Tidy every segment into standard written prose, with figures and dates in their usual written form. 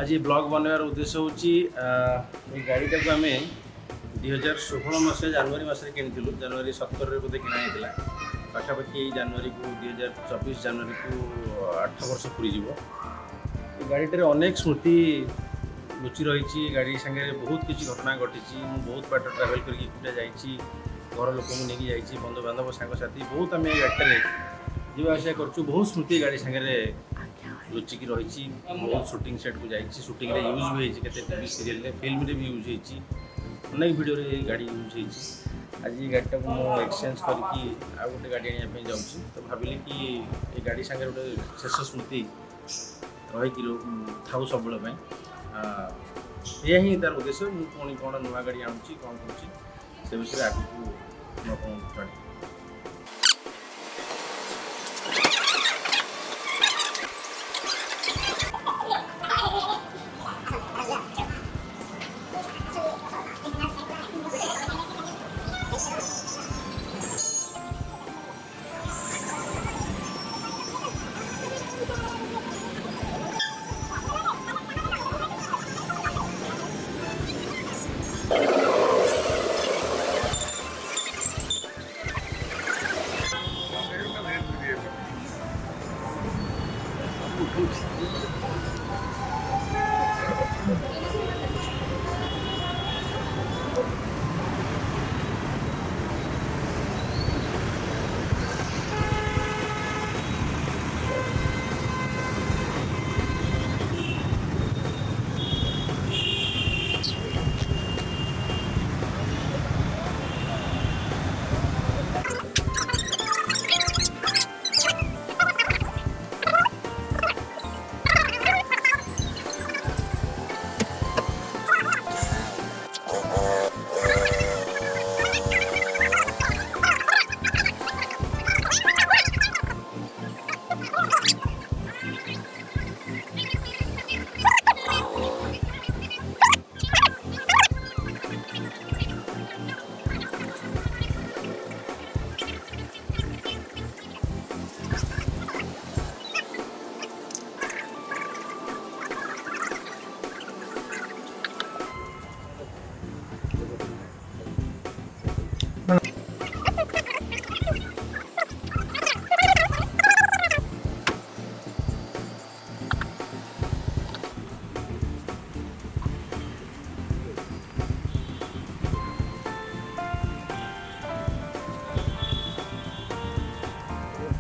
आज ये ब्लॉग बनवार उद्देश्य हूँ ये गाड़ीटा को आम 2016 मसीहा जनवरी मसरे किणु जनवरी 17 बोधे किणा पाखापाखि जनवरी को 2024 जनवरी को 8 वर्ष पूरी जीव गाड़ीटे अनेक स्मृति लुचि रही गाड़ी सागे बहुत किसी घटना घटी बहुत बाट ट्रावेल करके जाइए घर लोक नहीं बंधु बांधव सांगसाथी बहुत आम गाड़ी जीवा आसा कर बहुत स्मृति गाड़ी सागे लुचिकी रही बहुत शूटिंग सेट को जाइए शूटिंग यूज भी होती टीवी सीरियल फिल्म भी यूज होती अनेक वीडियो रे गाड़ी यूज होती आज ये गाड़ी को मुझे एक्सचेंज करके आउ गोटे गाड़ी आने जाऊँगी तो भाविली कि ये गाड़ी सागे गोटे शेष स्मृति रही था सब यह ही तार उद्देश्य पुणी कौन नुआ गाड़ी आणुची कौन कर विषय आगे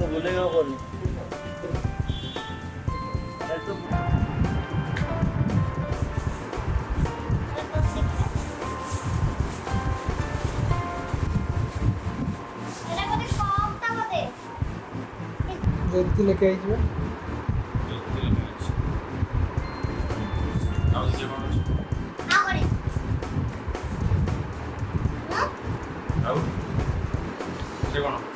जन बोलेगा बोल जल्दी लेके आई जी कौन